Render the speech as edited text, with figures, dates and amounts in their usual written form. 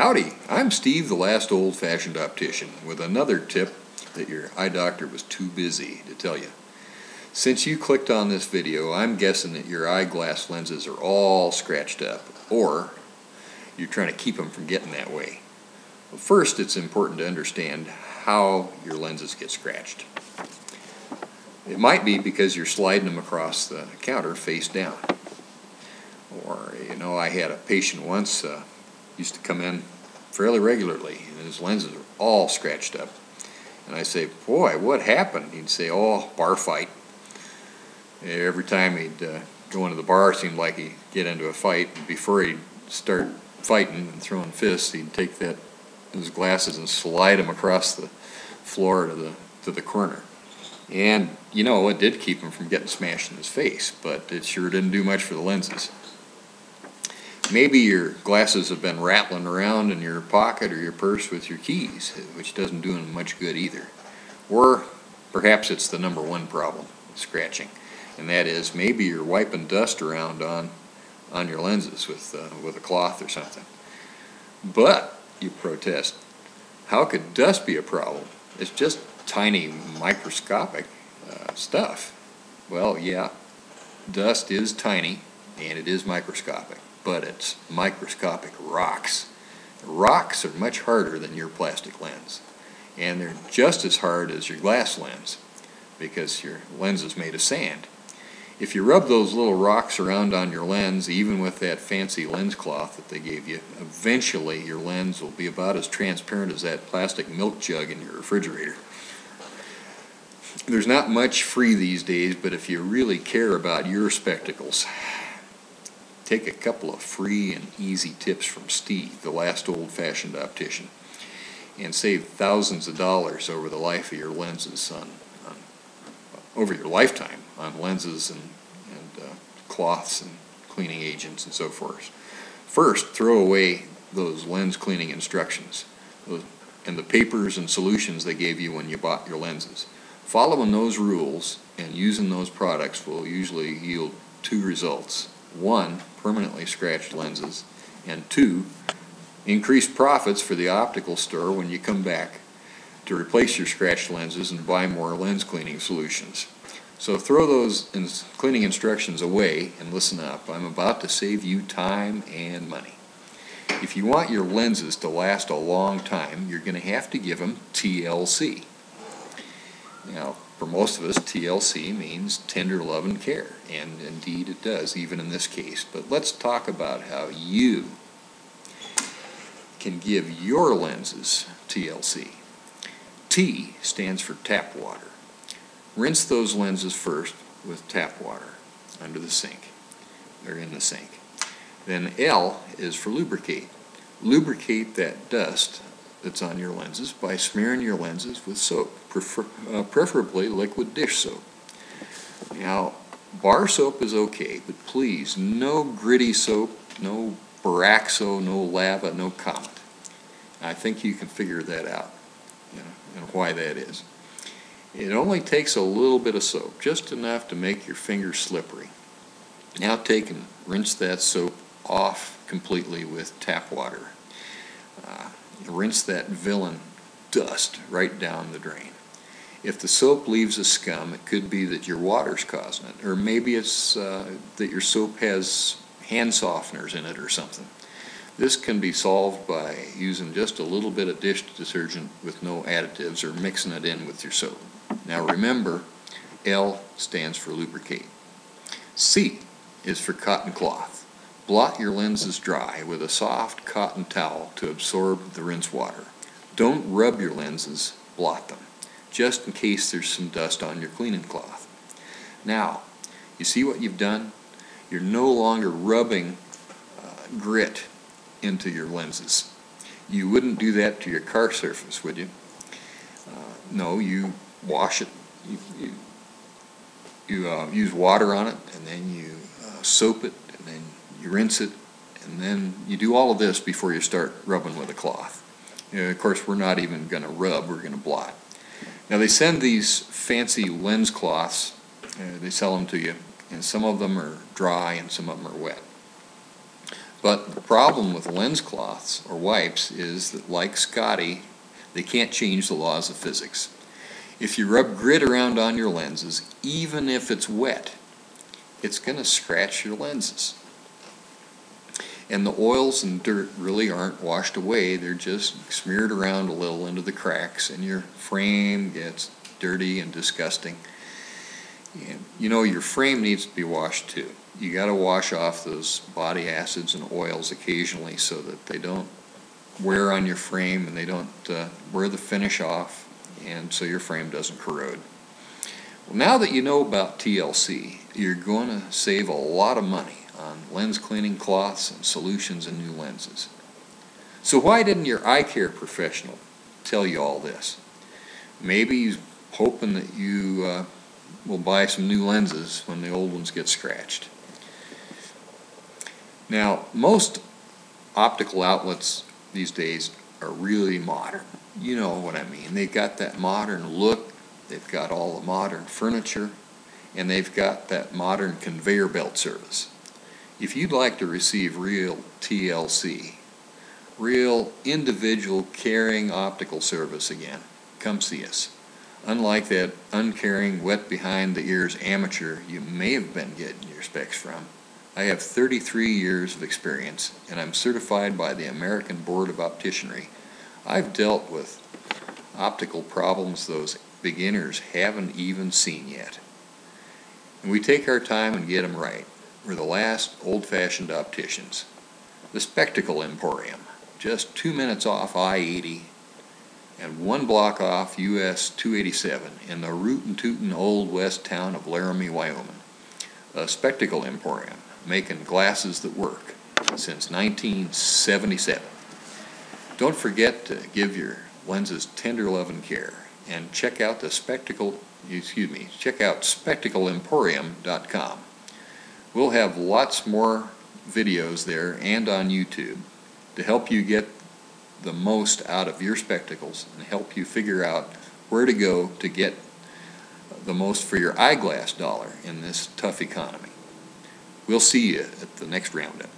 Howdy, I'm Steve, the last old-fashioned optician, with another tip that your eye doctor was too busy to tell you. Since you clicked on this video, I'm guessing that your eyeglass lenses are all scratched up, or you're trying to keep them from getting that way. Well, first, it's important to understand how your lenses get scratched. It might be because you're sliding them across the counter face down. Or, I had a patient once, used to come in fairly regularly, and his lenses were all scratched up. And I say, boy, what happened? He'd say, oh, bar fight. Every time he'd go into the bar, it seemed like he'd get into a fight. And before he'd start fighting and throwing fists, he'd take his glasses and slide them across the floor to the corner. And, it did keep him from getting smashed in his face, but it sure didn't do much for the lenses. Maybe your glasses have been rattling around in your pocket or your purse with your keys, which doesn't do them much good either. Or perhaps it's the number one problem, scratching, and that is maybe you're wiping dust around on your lenses with a cloth or something. But, you protest, how could dust be a problem? It's just tiny microscopic stuff. Well, yeah, dust is tiny and it is microscopic. But it's microscopic rocks. Rocks are much harder than your plastic lens, and they're just as hard as your glass lens because your lens is made of sand. If you rub those little rocks around on your lens, even with that fancy lens cloth that they gave you, eventually your lens will be about as transparent as that plastic milk jug in your refrigerator. There's not much free these days, but if you really care about your spectacles, take a couple of free and easy tips from Steve, the last old-fashioned optician, and save thousands of dollars over the life of your lenses over your lifetime on lenses and cloths and cleaning agents and so forth. First, throw away those lens cleaning instructions and the papers and solutions they gave you when you bought your lenses. Following those rules and using those products will usually yield two results. One, permanently scratched lenses, and two, increased profits for the optical store when you come back to replace your scratched lenses and buy more lens cleaning solutions. So throw those cleaning instructions away and listen up. I'm about to save you time and money. If you want your lenses to last a long time, you're going to have to give them TLC. Now, for most of us, TLC means tender love and care, and indeed it does, even in this case. But let's talk about how you can give your lenses TLC. T stands for tap water. Rinse those lenses first with tap water under the sink. They're in the sink. Then L is for lubricate. Lubricate that dust that's on your lenses by smearing your lenses with soap, preferably liquid dish soap. Now, bar soap is okay, but please, no gritty soap, no Boraxo, no Lava, no Comet. I think you can figure that out, and why that is. It only takes a little bit of soap, just enough to make your fingers slippery. Now take and rinse that soap off completely with tap water. Rinse that villain dust right down the drain. If the soap leaves a scum, it could be that your water's causing it, or maybe it's that your soap has hand softeners in it or something. This can be solved by using just a little bit of dish detergent with no additives or mixing it in with your soap. Now remember, L stands for lubricate. C is for cotton cloth. Blot your lenses dry with a soft cotton towel to absorb the rinse water. Don't rub your lenses, blot them, just in case there's some dust on your cleaning cloth. Now, you see what you've done? You're no longer rubbing grit into your lenses. You wouldn't do that to your car surface, would you? No, you wash it. You use water on it, and then you soap it, and then you rinse it, and then you do all of this before you start rubbing with a cloth. Of course, we're not even going to rub, we're going to blot. Now, they send these fancy lens cloths, they sell them to you, and some of them are dry and some of them are wet. But the problem with lens cloths or wipes is that, like Scotty, they can't change the laws of physics. If you rub grit around on your lenses, even if it's wet, it's going to scratch your lenses. And the oils and dirt really aren't washed away, they're just smeared around a little into the cracks, and your frame gets dirty and disgusting. And you know, your frame needs to be washed too. You got to wash off those body acids and oils occasionally so that they don't wear on your frame and they don't wear the finish off, and so your frame doesn't corrode. Well, now that you know about TLC, you're going to save a lot of money on lens cleaning cloths and solutions and new lenses. So why didn't your eye care professional tell you all this? Maybe he's hoping that you will buy some new lenses when the old ones get scratched. Now, most optical outlets these days are really modern. You know what I mean. They've got that modern look, they've got all the modern furniture, and they've got that modern conveyor belt service. If you'd like to receive real TLC, real individual caring optical service again, come see us. Unlike that uncaring, wet behind the ears amateur you may have been getting your specs from, I have 33 years of experience, and I'm certified by the American Board of Opticianry. I've dealt with optical problems those beginners haven't even seen yet. And we take our time and get them right. We're the last old-fashioned opticians. The Spectacle Emporium, just 2 minutes off I-80 and 1 block off US 287 in the rootin' tootin' old west town of Laramie, Wyoming. The Spectacle Emporium, making glasses that work since 1977. Don't forget to give your lenses tender love and care, and check out spectacleemporium.com. We'll have lots more videos there and on YouTube to help you get the most out of your spectacles and help you figure out where to go to get the most for your eyeglass dollar in this tough economy. We'll see you at the next roundup.